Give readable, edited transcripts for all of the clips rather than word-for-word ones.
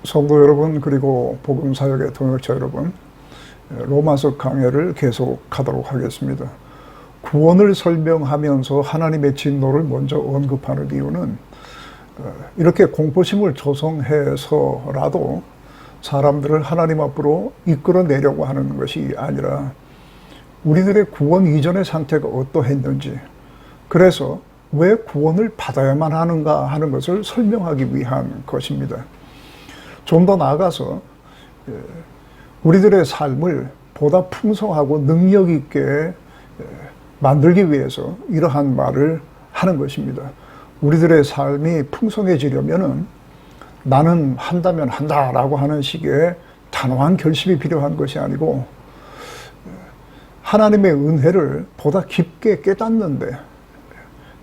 성도 여러분, 그리고 복음사역의 동역자 여러분, 로마서 강해를 계속하도록 하겠습니다. 구원을 설명하면서 하나님의 진노를 먼저 언급하는 이유는 이렇게 공포심을 조성해서라도 사람들을 하나님 앞으로 이끌어내려고 하는 것이 아니라 우리들의 구원 이전의 상태가 어떠했는지, 그래서 왜 구원을 받아야만 하는가 하는 것을 설명하기 위한 것입니다. 좀 더 나아가서 우리들의 삶을 보다 풍성하고 능력 있게 만들기 위해서 이러한 말을 하는 것입니다. 우리들의 삶이 풍성해지려면은 나는 한다면 한다라고 하는 식의 단호한 결심이 필요한 것이 아니고 하나님의 은혜를 보다 깊게 깨닫는데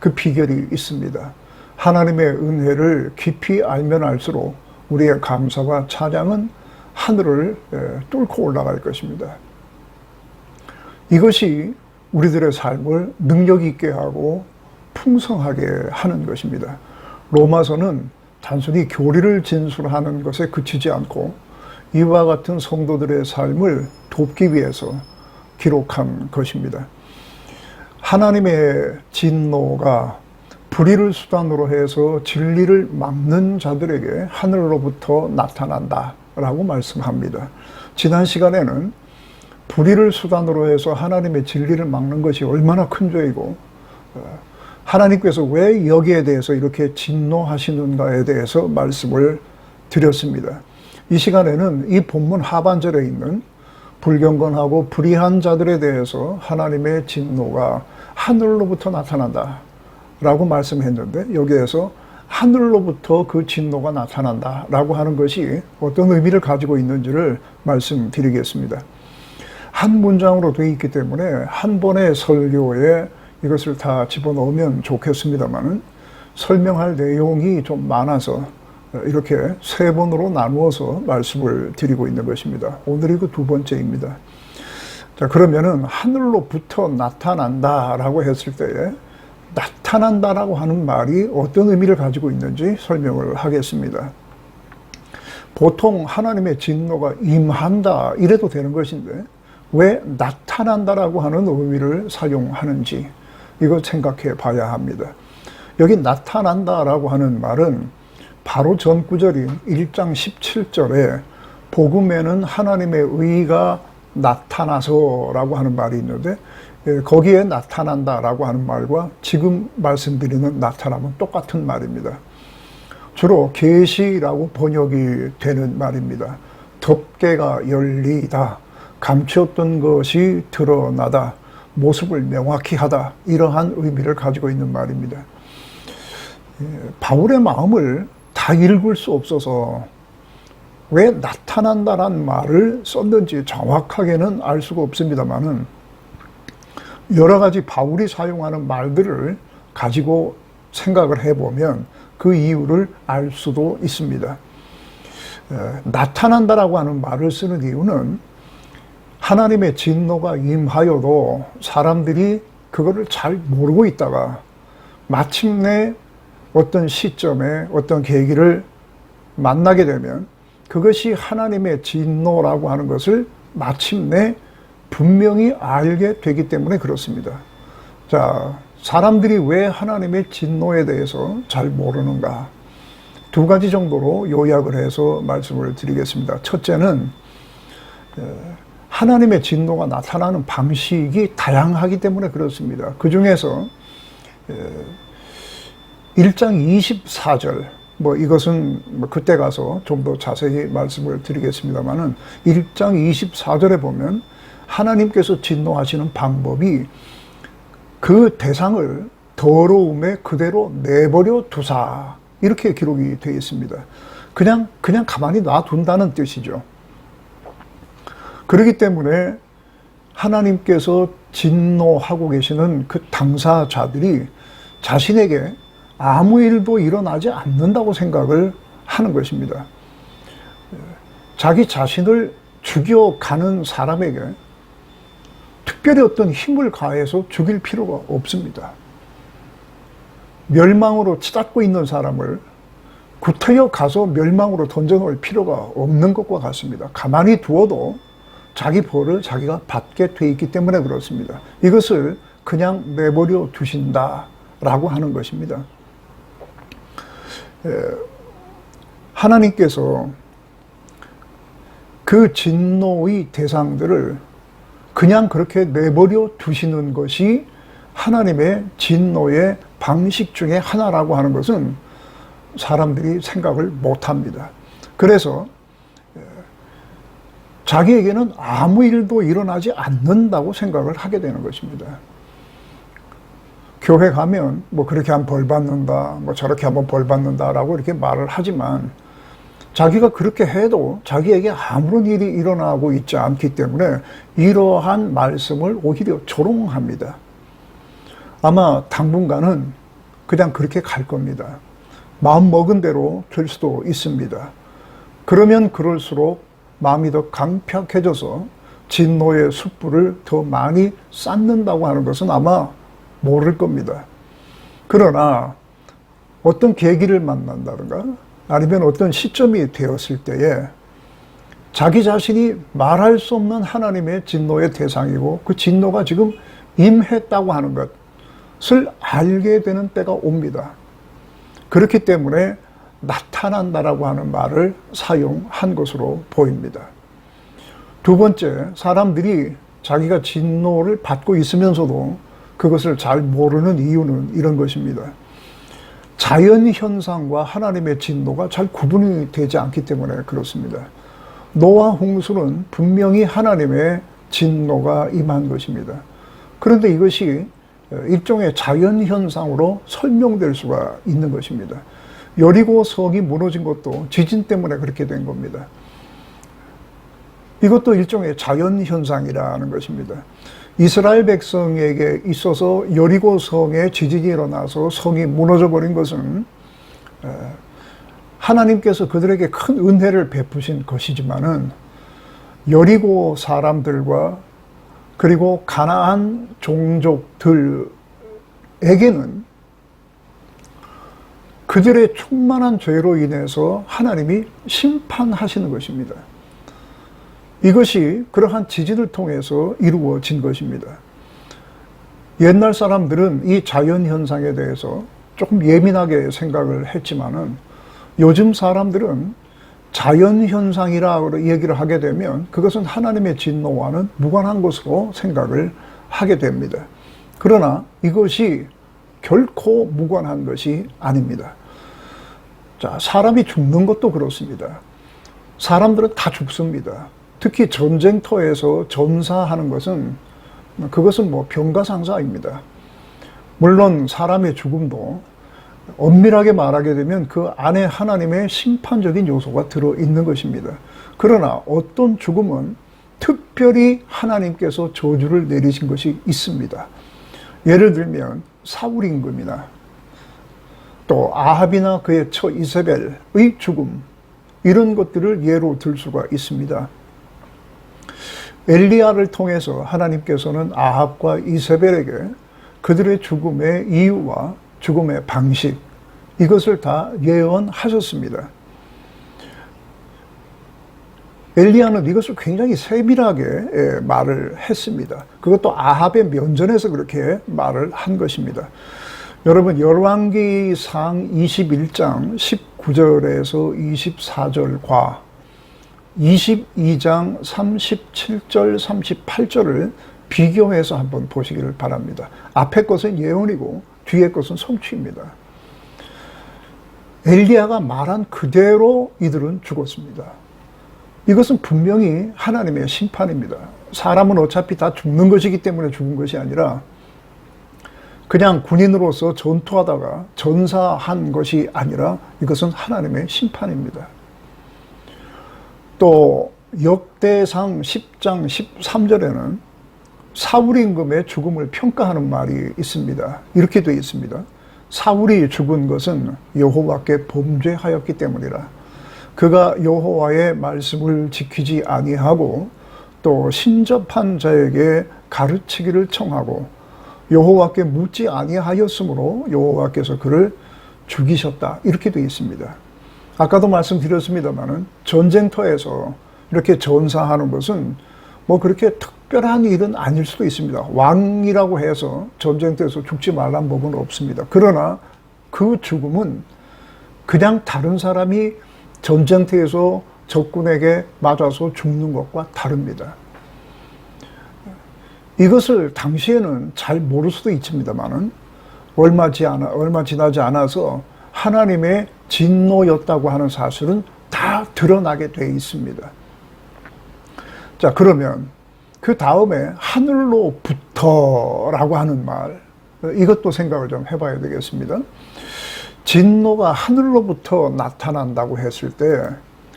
그 비결이 있습니다. 하나님의 은혜를 깊이 알면 알수록 우리의 감사와 찬양은 하늘을 뚫고 올라갈 것입니다. 이것이 우리들의 삶을 능력 있게 하고 풍성하게 하는 것입니다. 로마서는 단순히 교리를 진술하는 것에 그치지 않고 이와 같은 성도들의 삶을 돕기 위해서 기록한 것입니다. 하나님의 진노가 불의를 수단으로 해서 진리를 막는 자들에게 하늘로부터 나타난다라고 말씀합니다. 지난 시간에는 불의를 수단으로 해서 하나님의 진리를 막는 것이 얼마나 큰 죄이고 하나님께서 왜 여기에 대해서 이렇게 진노하시는가에 대해서 말씀을 드렸습니다. 이 시간에는 이 본문 하반절에 있는 불경건하고 불의한 자들에 대해서 하나님의 진노가 하늘로부터 나타난다 라고 말씀했는데, 여기에서 하늘로부터 그 진노가 나타난다 라고 하는 것이 어떤 의미를 가지고 있는지를 말씀드리겠습니다. 한 문장으로 되어 있기 때문에 한 번의 설교에 이것을 다 집어넣으면 좋겠습니다만 설명할 내용이 좀 많아서 이렇게 세 번으로 나누어서 말씀을 드리고 있는 것입니다. 오늘이 그 두 번째입니다. 자, 그러면은 하늘로부터 나타난다라고 했을 때에 나타난다라고 하는 말이 어떤 의미를 가지고 있는지 설명을 하겠습니다. 보통 하나님의 진노가 임한다 이래도 되는 것인데 왜 나타난다라고 하는 의미를 사용하는지 이거 생각해 봐야 합니다. 여기 나타난다라고 하는 말은 바로 전 구절인 1장 17절에 복음에는 하나님의 의가 나타나서라고 하는 말이 있는데 거기에 나타난다라고 하는 말과 지금 말씀드리는 나타남은 똑같은 말입니다. 주로 계시라고 번역이 되는 말입니다. 덮개가 열리다, 감추었던 것이 드러나다, 모습을 명확히 하다, 이러한 의미를 가지고 있는 말입니다. 바울의 마음을 다 읽을 수 없어서 왜 나타난다란 말을 썼는지 정확하게는 알 수가 없습니다만은 여러 가지 바울이 사용하는 말들을 가지고 생각을 해보면 그 이유를 알 수도 있습니다. 나타난다라고 하는 말을 쓰는 이유는 하나님의 진노가 임하여도 사람들이 그거를 잘 모르고 있다가 마침내 어떤 시점에 어떤 계기를 만나게 되면 그것이 하나님의 진노라고 하는 것을 마침내 분명히 알게 되기 때문에 그렇습니다. 자, 사람들이 왜 하나님의 진노에 대해서 잘 모르는가? 두 가지 정도로 요약을 해서 말씀을 드리겠습니다. 첫째는 하나님의 진노가 나타나는 방식이 다양하기 때문에 그렇습니다. 그 중에서 1장 24절, 이것은 그때 가서 좀 더 자세히 말씀을 드리겠습니다만은 1장 24절에 보면 하나님께서 진노하시는 방법이 그 대상을 더러움에 그대로 내버려 두사, 이렇게 기록이 되어 있습니다. 그냥 가만히 놔둔다는 뜻이죠. 그렇기 때문에 하나님께서 진노하고 계시는 그 당사자들이 자신에게 아무 일도 일어나지 않는다고 생각을 하는 것입니다. 자기 자신을 죽여가는 사람에게 특별히 어떤 힘을 가해서 죽일 필요가 없습니다. 멸망으로 치닫고 있는 사람을 구태여 가서 멸망으로 던져놓을 필요가 없는 것과 같습니다. 가만히 두어도 자기 벌을 자기가 받게 돼 있기 때문에 그렇습니다. 이것을 그냥 내버려 두신다라고 하는 것입니다. 하나님께서 그 진노의 대상들을 그냥 그렇게 내버려 두시는 것이 하나님의 진노의 방식 중에 하나라고 하는 것은 사람들이 생각을 못합니다. 그래서 자기에게는 아무 일도 일어나지 않는다고 생각을 하게 되는 것입니다. 교회 가면 뭐 그렇게 하면 벌 받는다, 뭐 저렇게 하면 벌 받는다라고 이렇게 말을 하지만 자기가 그렇게 해도 자기에게 아무런 일이 일어나고 있지 않기 때문에 이러한 말씀을 오히려 조롱합니다. 아마 당분간은 그냥 그렇게 갈 겁니다. 마음 먹은 대로 될 수도 있습니다. 그러면 그럴수록 마음이 더 강팍해져서 진노의 숯불을 더 많이 쌓는다고 하는 것은 아마 모를 겁니다. 그러나 어떤 계기를 만난다든가 아니면 어떤 시점이 되었을 때에 자기 자신이 말할 수 없는 하나님의 진노의 대상이고 그 진노가 지금 임했다고 하는 것을 알게 되는 때가 옵니다. 그렇기 때문에 나타난다라고 하는 말을 사용한 것으로 보입니다. 두 번째, 사람들이 자기가 진노를 받고 있으면서도 그것을 잘 모르는 이유는 이런 것입니다. 자연현상과 하나님의 진노가 잘 구분이 되지 않기 때문에 그렇습니다. 노아 홍수는 분명히 하나님의 진노가 임한 것입니다. 그런데 이것이 일종의 자연현상으로 설명될 수가 있는 것입니다. 여리고 성이 무너진 것도 지진 때문에 그렇게 된 겁니다. 이것도 일종의 자연현상이라는 것입니다. 이스라엘 백성에게 있어서 여리고 성에 지진이 일어나서 성이 무너져 버린 것은 하나님께서 그들에게 큰 은혜를 베푸신 것이지만은 여리고 사람들과 그리고 가나안 종족들에게는 그들의 충만한 죄로 인해서 하나님이 심판하시는 것입니다. 이것이 그러한 지진을 통해서 이루어진 것입니다. 옛날 사람들은 이 자연현상에 대해서 조금 예민하게 생각을 했지만은 요즘 사람들은 자연현상이라고 얘기를 하게 되면 그것은 하나님의 진노와는 무관한 것으로 생각을 하게 됩니다. 그러나 이것이 결코 무관한 것이 아닙니다. 자, 사람이 죽는 것도 그렇습니다. 사람들은 다 죽습니다. 특히 전쟁터에서 전사하는 것은 그것은 뭐 병가상사입니다. 물론 사람의 죽음도 엄밀하게 말하게 되면 그 안에 하나님의 심판적인 요소가 들어있는 것입니다. 그러나 어떤 죽음은 특별히 하나님께서 저주를 내리신 것이 있습니다. 예를 들면 사울 임금이나 또 아합이나 그의 처 이세벨의 죽음, 이런 것들을 예로 들 수가 있습니다. 엘리야를 통해서 하나님께서는 아합과 이세벨에게 그들의 죽음의 이유와 죽음의 방식, 이것을 다 예언하셨습니다. 엘리야는 이것을 굉장히 세밀하게 말을 했습니다. 그것도 아합의 면전에서 그렇게 말을 한 것입니다. 여러분, 열왕기상 21장 19절에서 24절과 22장 37절, 38절을 비교해서 한번 보시기를 바랍니다. 앞의 것은 예언이고 뒤의 것은 성취입니다. 엘리야가 말한 그대로 이들은 죽었습니다. 이것은 분명히 하나님의 심판입니다. 사람은 어차피 다 죽는 것이기 때문에 죽은 것이 아니라 그냥 군인으로서 전투하다가 전사한 것이 아니라 이것은 하나님의 심판입니다. 또 역대상 10장 13절에는 사울 임금의 죽음을 평가하는 말이 있습니다. 이렇게 되어 있습니다. 사울이 죽은 것은 여호와께 범죄하였기 때문이라. 그가 여호와의 말씀을 지키지 아니하고 또 신접한 자에게 가르치기를 청하고 여호와께 묻지 아니하였으므로 여호와께서 그를 죽이셨다. 이렇게 되어 있습니다. 아까도 말씀드렸습니다마는 전쟁터에서 이렇게 전사하는 것은 뭐 그렇게 특별한 일은 아닐 수도 있습니다. 왕이라고 해서 전쟁터에서 죽지 말란 법은 없습니다. 그러나 그 죽음은 그냥 다른 사람이 전쟁터에서 적군에게 맞아서 죽는 것과 다릅니다. 이것을 당시에는 잘 모를 수도 있습니다만은 얼마 지나지 않아서 하나님의 진노였다고 하는 사실은 다 드러나게 돼 있습니다. 자, 그러면 그 다음에 하늘로부터라고 하는 말, 이것도 생각을 좀 해봐야 되겠습니다. 진노가 하늘로부터 나타난다고 했을 때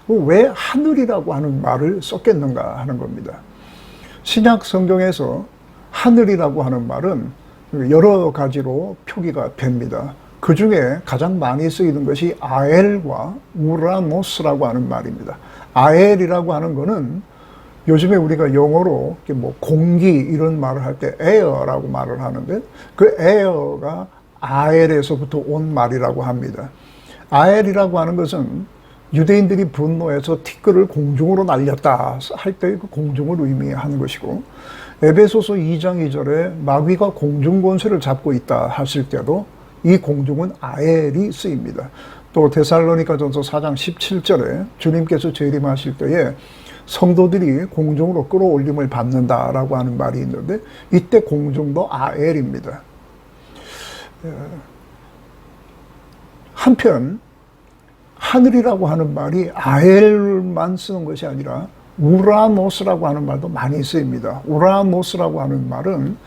왜 하늘이라고 하는 말을 썼겠는가 하는 겁니다. 신약 성경에서 하늘이라고 하는 말은 여러 가지로 표기가 됩니다. 그 중에 가장 많이 쓰이는 것이 아엘과 우라노스라고 하는 말입니다. 아엘이라고 하는 것은 요즘에 우리가 영어로 뭐 공기 이런 말을 할 때 air라고 말을 하는데 그 air가 아엘에서부터 온 말이라고 합니다. 아엘이라고 하는 것은 유대인들이 분노해서 티끌을 공중으로 날렸다 할 때 그 공중을 의미하는 것이고, 에베소서 2장 2절에 마귀가 공중 권세를 잡고 있다 하실 때도 이 공중은 아엘이 쓰입니다. 또 데살로니가전서 4장 17절에 주님께서 재림하실 때에 성도들이 공중으로 끌어올림을 받는다라고 하는 말이 있는데 이때 공중도 아엘입니다. 한편 하늘이라고 하는 말이 아엘만 쓰는 것이 아니라 우라노스라고 하는 말도 많이 쓰입니다. 우라노스라고 하는 말은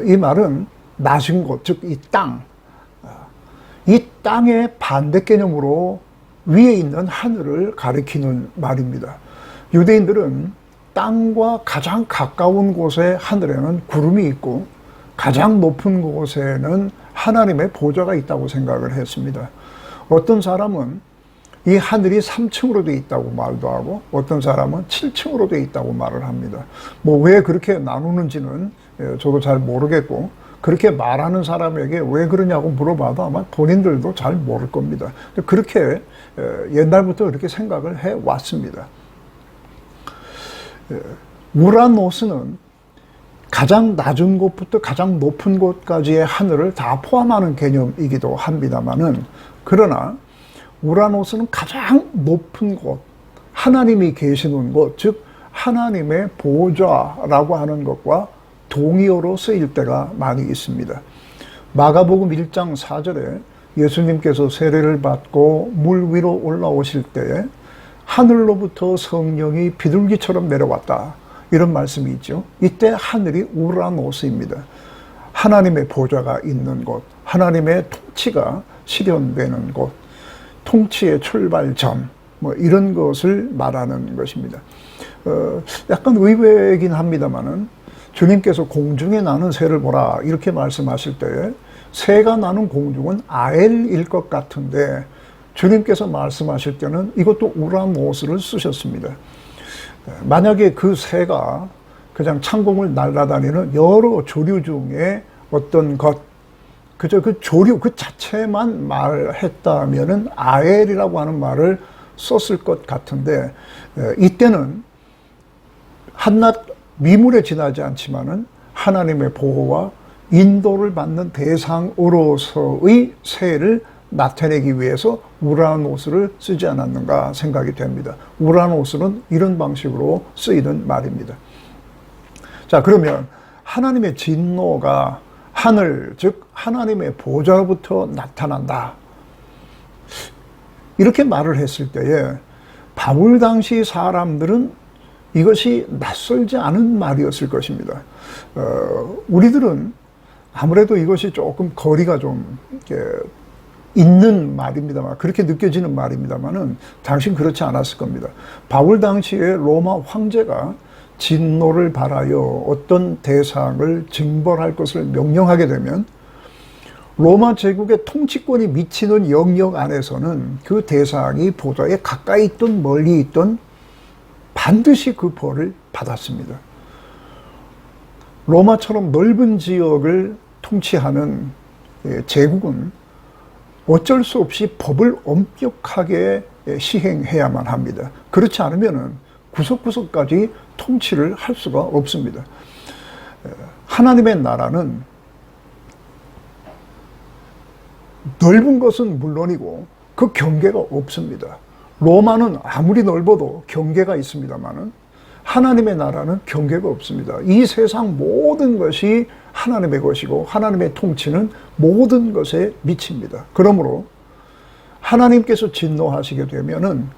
이 말은 낮은 곳, 즉 이 땅, 이 땅의 반대 개념으로 위에 있는 하늘을 가리키는 말입니다. 유대인들은 땅과 가장 가까운 곳에 하늘에는 구름이 있고 가장 높은 곳에는 하나님의 보좌가 있다고 생각을 했습니다. 어떤 사람은 이 하늘이 3층으로 되어 있다고 말도 하고 어떤 사람은 7층으로 되어 있다고 말을 합니다. 뭐 왜 그렇게 나누는지는 저도 잘 모르겠고 그렇게 말하는 사람에게 왜 그러냐고 물어봐도 아마 본인들도 잘 모를 겁니다. 그렇게 옛날부터 그렇게 생각을 해왔습니다. 우라노스는 가장 낮은 곳부터 가장 높은 곳까지의 하늘을 다 포함하는 개념이기도 합니다만은, 그러나 우라노스는 가장 높은 곳, 하나님이 계시는 곳, 즉 하나님의 보좌라고 하는 것과 동의어로 쓰일 때가 많이 있습니다. 마가복음 1장 4절에 예수님께서 세례를 받고 물 위로 올라오실 때에 하늘로부터 성령이 비둘기처럼 내려왔다, 이런 말씀이 있죠. 이때 하늘이 우라노스입니다. 하나님의 보좌가 있는 곳, 하나님의 통치가 실현되는 곳, 통치의 출발점, 뭐 이런 것을 말하는 것입니다. 약간 의외이긴 합니다만은 주님께서 공중에 나는 새를 보라 이렇게 말씀하실 때에 새가 나는 공중은 아엘일 것 같은데 주님께서 말씀하실 때는 이것도 우라노스를 쓰셨습니다. 만약에 그 새가 그냥 창공을 날아다니는 여러 조류 중에 어떤 것, 그저 그 조류 그 자체만 말했다면은 아엘이라고 하는 말을 썼을 것 같은데, 이때는 한낱 미물에 지나지 않지만은 하나님의 보호와 인도를 받는 대상으로서의 새를 나타내기 위해서 우라노스를 쓰지 않았는가 생각이 됩니다. 우라노스는 이런 방식으로 쓰이는 말입니다. 자, 그러면 하나님의 진노가 하늘, 즉 하나님의 보좌로부터 나타난다, 이렇게 말을 했을 때에 바울 당시 사람들은 이것이 낯설지 않은 말이었을 것입니다. 우리들은 아무래도 이것이 조금 거리가 좀 이렇게 있는 말입니다만, 그렇게 느껴지는 말입니다만은 당신 그렇지 않았을 겁니다. 바울 당시에 로마 황제가 진노를 발하여 어떤 대상을 징벌할 것을 명령하게 되면 로마 제국의 통치권이 미치는 영역 안에서는 그 대상이 보좌에 가까이 있든 멀리 있든 반드시 그 벌을 받았습니다. 로마처럼 넓은 지역을 통치하는 제국은 어쩔 수 없이 법을 엄격하게 시행해야만 합니다. 그렇지 않으면 구석구석까지 통치를 할 수가 없습니다. 하나님의 나라는 넓은 것은 물론이고 그 경계가 없습니다. 로마는 아무리 넓어도 경계가 있습니다만은 하나님의 나라는 경계가 없습니다. 이 세상 모든 것이 하나님의 것이고 하나님의 통치는 모든 것에 미칩니다. 그러므로 하나님께서 진노하시게 되면은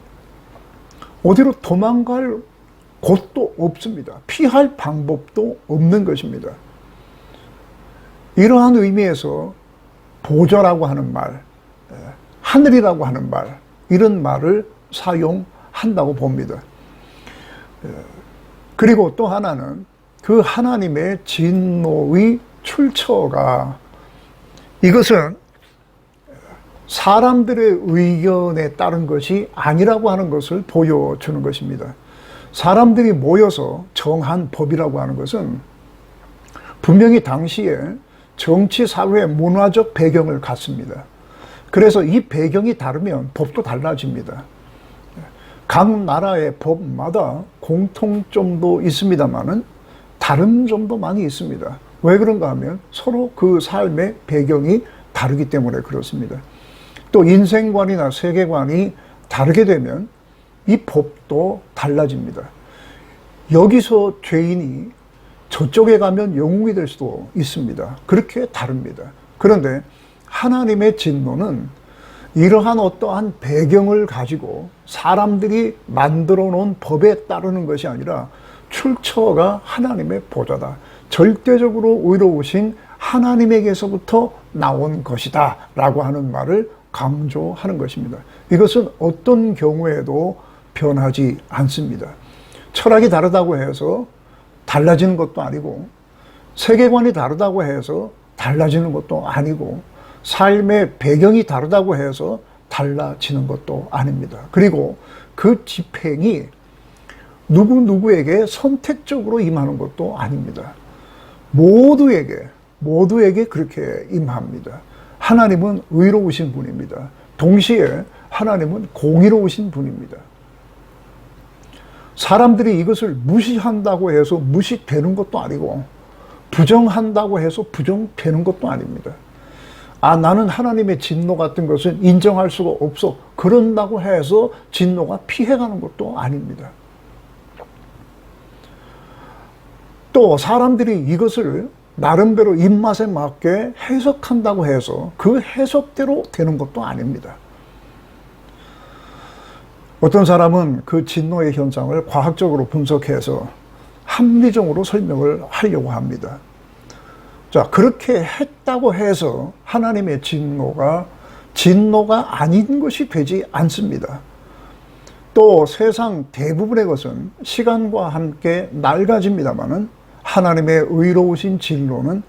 어디로 도망갈 곳도 없습니다. 피할 방법도 없는 것입니다. 이러한 의미에서 보좌라고 하는 말, 하늘이라고 하는 말, 이런 말을 사용한다고 봅니다. 그리고 또 하나는 그 하나님의 진노의 출처가, 이것은 사람들의 의견에 따른 것이 아니라고 하는 것을 보여주는 것입니다. 사람들이 모여서 정한 법이라고 하는 것은 분명히 당시에 정치, 사회, 문화적 배경을 갖습니다. 그래서 이 배경이 다르면 법도 달라집니다. 각 나라의 법마다 공통점도 있습니다만은 다른 점도 많이 있습니다. 왜 그런가 하면 서로 그 삶의 배경이 다르기 때문에 그렇습니다. 또 인생관이나 세계관이 다르게 되면 이 법도 달라집니다. 여기서 죄인이 저쪽에 가면 영웅이 될 수도 있습니다. 그렇게 다릅니다. 그런데 하나님의 진노는 이러한 어떠한 배경을 가지고 사람들이 만들어 놓은 법에 따르는 것이 아니라 출처가 하나님의 보좌다. 절대적으로 의로우신 하나님에게서부터 나온 것이다 라고 하는 말을 강조하는 것입니다. 이것은 어떤 경우에도 변하지 않습니다. 철학이 다르다고 해서 달라지는 것도 아니고, 세계관이 다르다고 해서 달라지는 것도 아니고, 삶의 배경이 다르다고 해서 달라지는 것도 아닙니다. 그리고 그 집행이 누구에게 선택적으로 임하는 것도 아닙니다. 모두에게 그렇게 임합니다. 하나님은 의로우신 분입니다. 동시에 하나님은 공의로우신 분입니다. 사람들이 이것을 무시한다고 해서 무시되는 것도 아니고, 부정한다고 해서 부정되는 것도 아닙니다. 나는 하나님의 진노 같은 것은 인정할 수가 없어, 그런다고 해서 진노가 피해가는 것도 아닙니다. 또 사람들이 이것을 나름대로 입맛에 맞게 해석한다고 해서 그 해석대로 되는 것도 아닙니다. 어떤 사람은 그 진노의 현상을 과학적으로 분석해서 합리적으로 설명을 하려고 합니다. 자, 그렇게 했다고 해서 하나님의 진노가 아닌 것이 되지 않습니다. 또 세상 대부분의 것은 시간과 함께 낡아집니다마는 하나님의 의로우신 진노는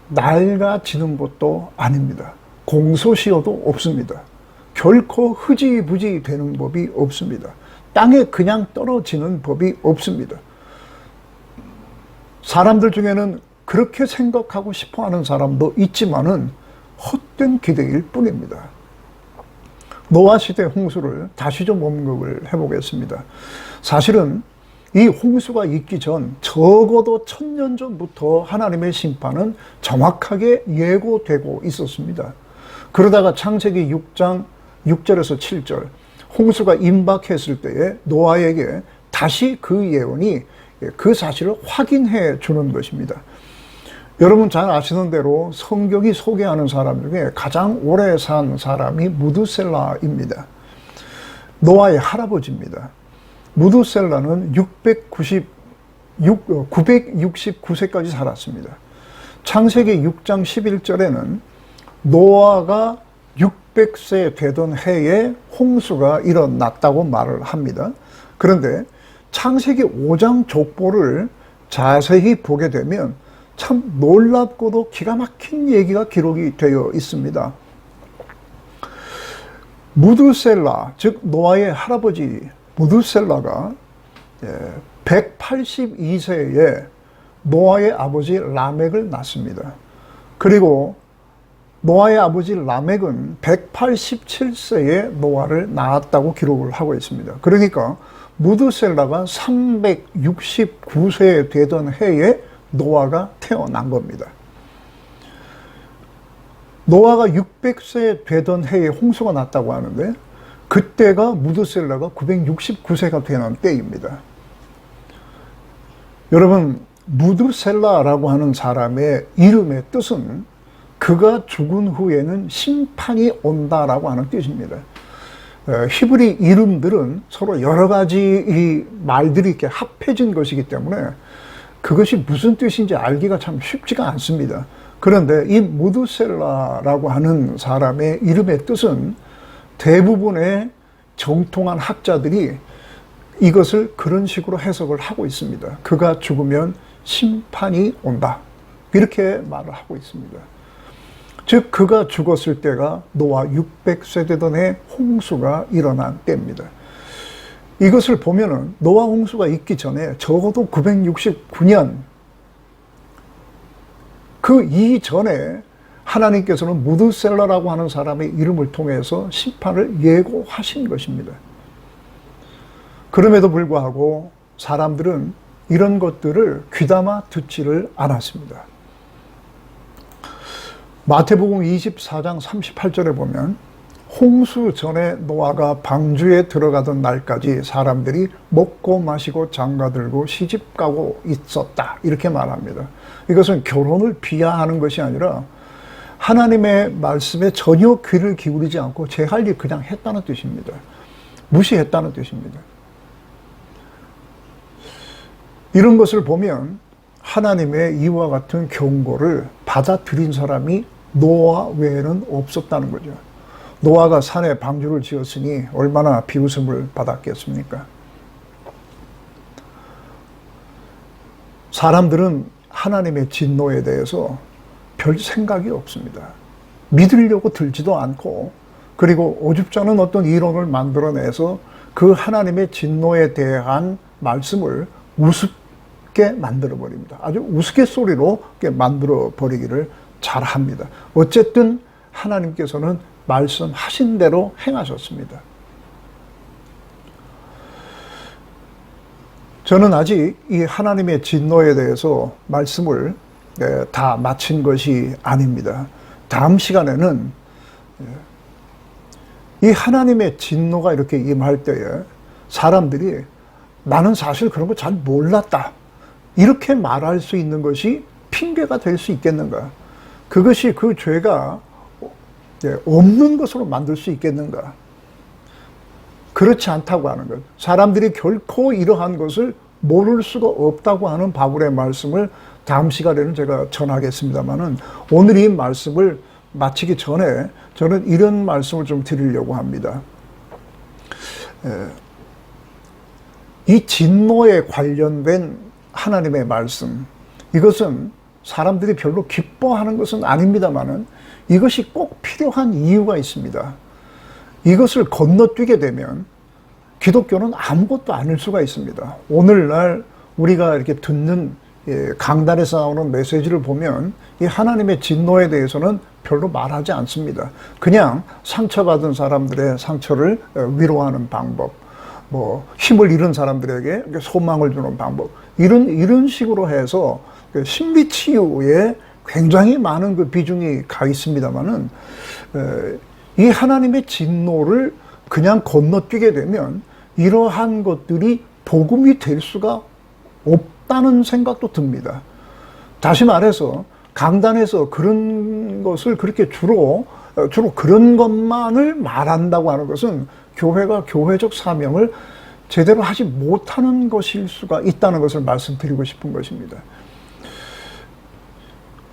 낡아지는 것도 아닙니다. 공소시효도 없습니다. 결코 흐지부지 되는 법이 없습니다. 땅에 그냥 떨어지는 법이 없습니다. 사람들 중에는 그렇게 생각하고 싶어하는 사람도 있지만은 헛된 기대일 뿐입니다. 노아 시대 홍수를 다시 좀 언급을 해보겠습니다. 사실은 이 홍수가 있기 전 적어도 1000년 전부터 하나님의 심판은 정확하게 예고되고 있었습니다. 그러다가 창세기 6장 6절에서 7절 홍수가 임박했을 때에 노아에게 다시 그 예언이 그 사실을 확인해 주는 것입니다. 여러분 잘 아시는 대로 성경이 소개하는 사람 중에 가장 오래 산 사람이 무두셀라입니다. 노아의 할아버지입니다. 무두셀라는 969세까지 살았습니다. 창세기 6장 11절에는 노아가 600세 되던 해에 홍수가 일어났다고 말을 합니다. 그런데 창세기 5장 족보를 자세히 보게 되면 참 놀랍고도 기가 막힌 얘기가 기록이 되어 있습니다. 무두셀라, 즉 노아의 할아버지 무두셀라가 182세에 노아의 아버지 라멕을 낳습니다. 그리고 노아의 아버지 라멕은 187세에 노아를 낳았다고 기록을 하고 있습니다. 그러니까 무드셀라가 369세 되던 해에 노아가 태어난 겁니다. 노아가 600세 되던 해에 홍수가 났다고 하는데 그때가 무드셀라가 969세가 되는 때입니다. 여러분, 무드셀라라고 하는 사람의 이름의 뜻은 그가 죽은 후에는 심판이 온다라고 하는 뜻입니다. 히브리 이름들은 서로 여러 가지 이 말들이 이렇게 합해진 것이기 때문에 그것이 무슨 뜻인지 알기가 참 쉽지가 않습니다. 그런데 이 무드셀라라고 하는 사람의 이름의 뜻은 대부분의 정통한 학자들이 이것을 그런 식으로 해석을 하고 있습니다. 그가 죽으면 심판이 온다. 이렇게 말을 하고 있습니다. 즉 그가 죽었을 때가 노아 600세 되던 해 홍수가 일어난 때입니다. 이것을 보면은 노아 홍수가 있기 전에 적어도 969년 그 이전에 하나님께서는 무드셀라라고 하는 사람의 이름을 통해서 심판을 예고하신 것입니다. 그럼에도 불구하고 사람들은 이런 것들을 귀담아 듣지를 않았습니다. 마태복음 24장 38절에 보면 홍수 전에 노아가 방주에 들어가던 날까지 사람들이 먹고 마시고 장가들고 시집가고 있었다. 이렇게 말합니다. 이것은 결혼을 비하하는 것이 아니라 하나님의 말씀에 전혀 귀를 기울이지 않고 제 할 일 그냥 했다는 뜻입니다. 무시했다는 뜻입니다. 이런 것을 보면 하나님의 이와 같은 경고를 받아들인 사람이 노아 외에는 없었다는 거죠. 노아가 산에 방주를 지었으니 얼마나 비웃음을 받았겠습니까? 사람들은 하나님의 진노에 대해서 별 생각이 없습니다. 믿으려고 들지도 않고, 그리고 오죽자는 어떤 이론을 만들어내서 그 하나님의 진노에 대한 말씀을 우습게 만들어버립니다. 아주 우스갯소리로 만들어버리기를 잘합니다. 어쨌든 하나님께서는 말씀하신 대로 행하셨습니다. 저는 아직 이 하나님의 진노에 대해서 말씀을 다 마친 것이 아닙니다. 다음 시간에는 이 하나님의 진노가 이렇게 임할 때에 사람들이 나는 사실 그런 거 잘 몰랐다. 이렇게 말할 수 있는 것이 핑계가 될 수 있겠는가? 그것이 그 죄가 없는 것으로 만들 수 있겠는가? 그렇지 않다고 하는 것. 사람들이 결코 이러한 것을 모를 수가 없다고 하는 바울의 말씀을 다음 시간에는 제가 전하겠습니다만은 오늘 이 말씀을 마치기 전에 저는 이런 말씀을 좀 드리려고 합니다. 이 진노에 관련된 하나님의 말씀, 이것은 사람들이 별로 기뻐하는 것은 아닙니다만은 이것이 꼭 필요한 이유가 있습니다. 이것을 건너뛰게 되면 기독교는 아무것도 아닐 수가 있습니다. 오늘날 우리가 이렇게 듣는 강단에서 나오는 메시지를 보면 이 하나님의 진노에 대해서는 별로 말하지 않습니다. 그냥 상처받은 사람들의 상처를 위로하는 방법, 힘을 잃은 사람들에게 소망을 주는 방법, 이런 식으로 해서 심리 치유에 굉장히 많은 그 비중이 가 있습니다만은 이 하나님의 진노를 그냥 건너뛰게 되면 이러한 것들이 복음이 될 수가 없다는 생각도 듭니다. 다시 말해서 강단에서 그런 것을 그렇게 주로 그런 것만을 말한다고 하는 것은 교회가 교회적 사명을 제대로 하지 못하는 것일 수가 있다는 것을 말씀드리고 싶은 것입니다.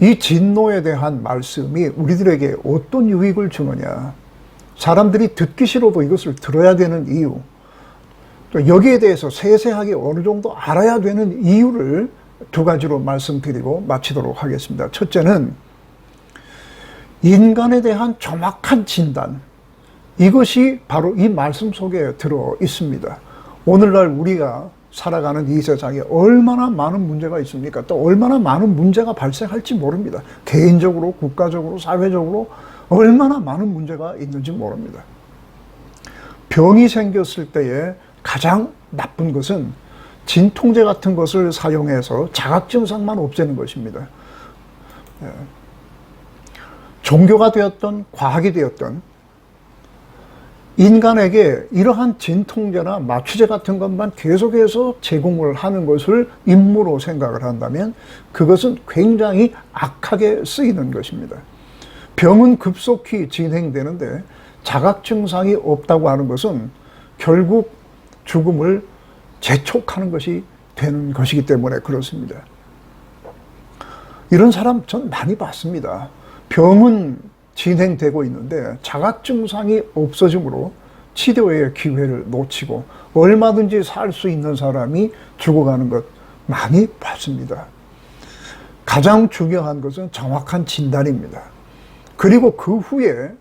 이 진노에 대한 말씀이 우리들에게 어떤 유익을 주느냐, 사람들이 듣기 싫어도 이것을 들어야 되는 이유, 또 여기에 대해서 세세하게 어느 정도 알아야 되는 이유를 두 가지로 말씀드리고 마치도록 하겠습니다. 첫째는 인간에 대한 정확한 진단, 이것이 바로 이 말씀 속에 들어 있습니다. 오늘날 우리가 살아가는 이 세상에 얼마나 많은 문제가 있습니까? 또 얼마나 많은 문제가 발생할지 모릅니다. 개인적으로, 국가적으로, 사회적으로 얼마나 많은 문제가 있는지 모릅니다. 병이 생겼을 때에 가장 나쁜 것은 진통제 같은 것을 사용해서 자각 증상만 없애는 것입니다. 종교가 되었던 과학이 되었던 인간에게 이러한 진통제나 마취제 같은 것만 계속해서 제공을 하는 것을 임무로 생각을 한다면 그것은 굉장히 악하게 쓰이는 것입니다. 병은 급속히 진행되는데 자각 증상이 없다고 하는 것은 결국 죽음을 재촉하는 것이 되는 것이기 때문에 그렇습니다. 이런 사람 전 많이 봤습니다. 병은 진행되고 있는데 자각 증상이 없어지므로 치료의 기회를 놓치고 얼마든지 살 수 있는 사람이 죽어가는 것 많이 봤습니다. 가장 중요한 것은 정확한 진단입니다. 그리고 그 후에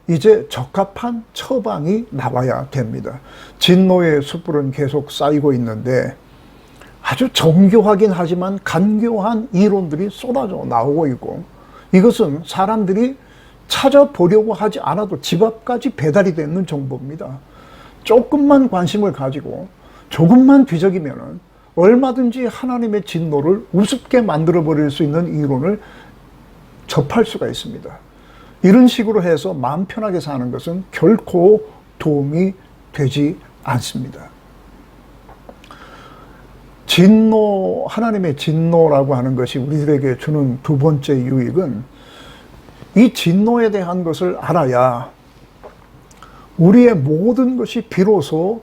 이제 적합한 처방이 나와야 됩니다. 진노의 숯불은 계속 쌓이고 있는데 아주 정교하긴 하지만 간교한 이론들이 쏟아져 나오고 있고 이것은 사람들이 찾아보려고 하지 않아도 집 앞까지 배달이 되는 정보입니다. 조금만 관심을 가지고 조금만 뒤적이면 얼마든지 하나님의 진노를 우습게 만들어버릴 수 있는 이론을 접할 수가 있습니다. 이런 식으로 해서 마음 편하게 사는 것은 결코 도움이 되지 않습니다. 진노, 하나님의 진노라고 하는 것이 우리들에게 주는 두 번째 유익은 이 진노에 대한 것을 알아야 우리의 모든 것이 비로소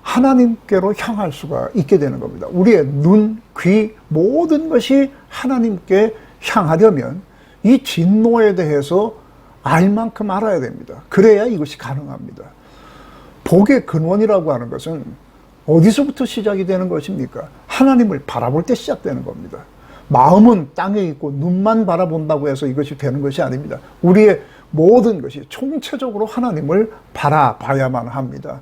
하나님께로 향할 수가 있게 되는 겁니다. 우리의 눈, 귀, 모든 것이 하나님께 향하려면 이 진노에 대해서 알 만큼 알아야 됩니다. 그래야 이것이 가능합니다. 복의 근원이라고 하는 것은 어디서부터 시작이 되는 것입니까? 하나님을 바라볼 때 시작되는 겁니다. 마음은 땅에 있고 눈만 바라본다고 해서 이것이 되는 것이 아닙니다. 우리의 모든 것이 총체적으로 하나님을 바라봐야만 합니다.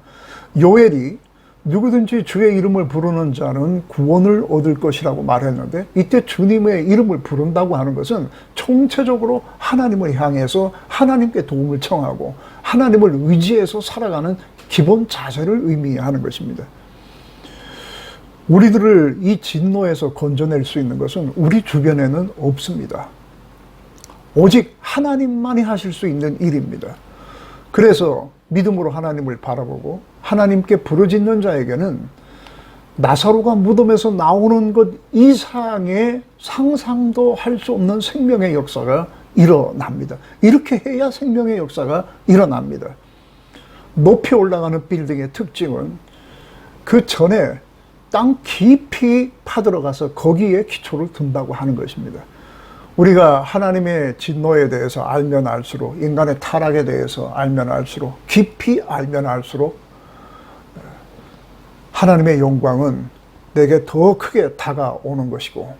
요엘이 누구든지 주의 이름을 부르는 자는 구원을 얻을 것이라고 말했는데 이때 주님의 이름을 부른다고 하는 것은 총체적으로 하나님을 향해서 하나님께 도움을 청하고 하나님을 의지해서 살아가는 기본 자세를 의미하는 것입니다. 우리들을 이 진노에서 건져낼 수 있는 것은 우리 주변에는 없습니다. 오직 하나님만이 하실 수 있는 일입니다. 그래서 믿음으로 하나님을 바라보고 하나님께 부르짖는 자에게는 나사로가 무덤에서 나오는 것 이상의 상상도 할 수 없는 생명의 역사가 일어납니다. 이렇게 해야 생명의 역사가 일어납니다. 높이 올라가는 빌딩의 특징은 그 전에 땅 깊이 파들어가서 거기에 기초를 둔다고 하는 것입니다. 우리가 하나님의 진노에 대해서 알면 알수록, 인간의 타락에 대해서 알면 알수록, 깊이 알면 알수록 하나님의 영광은 내게 더 크게 다가오는 것이고,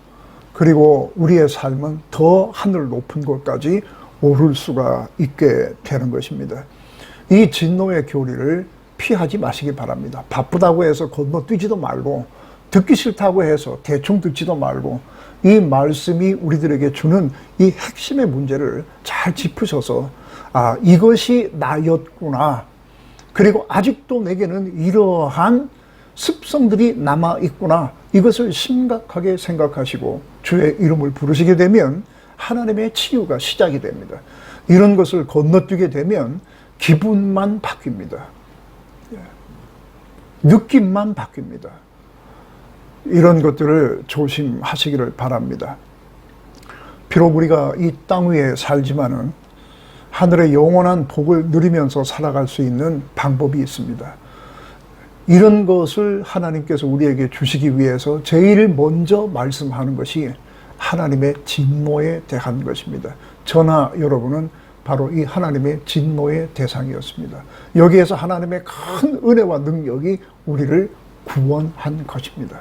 그리고 우리의 삶은 더 하늘 높은 곳까지 오를 수가 있게 되는 것입니다. 이 진노의 교리를 피하지 마시기 바랍니다. 바쁘다고 해서 건너뛰지도 말고, 듣기 싫다고 해서 대충 듣지도 말고, 이 말씀이 우리들에게 주는 이 핵심의 문제를 잘 짚으셔서 아, 이것이 나였구나. 그리고 아직도 내게는 이러한 습성들이 남아있구나. 이것을 심각하게 생각하시고 주의 이름을 부르시게 되면 하나님의 치유가 시작이 됩니다. 이런 것을 건너뛰게 되면 기분만 바뀝니다. 느낌만 바뀝니다. 이런 것들을 조심하시기를 바랍니다. 비록 우리가 이 땅 위에 살지만은 하늘의 영원한 복을 누리면서 살아갈 수 있는 방법이 있습니다. 이런 것을 하나님께서 우리에게 주시기 위해서 제일 먼저 말씀하는 것이 하나님의 진노에 대한 것입니다. 저나 여러분은 바로 이 하나님의 진노의 대상이었습니다. 여기에서 하나님의 큰 은혜와 능력이 우리를 구원한 것입니다.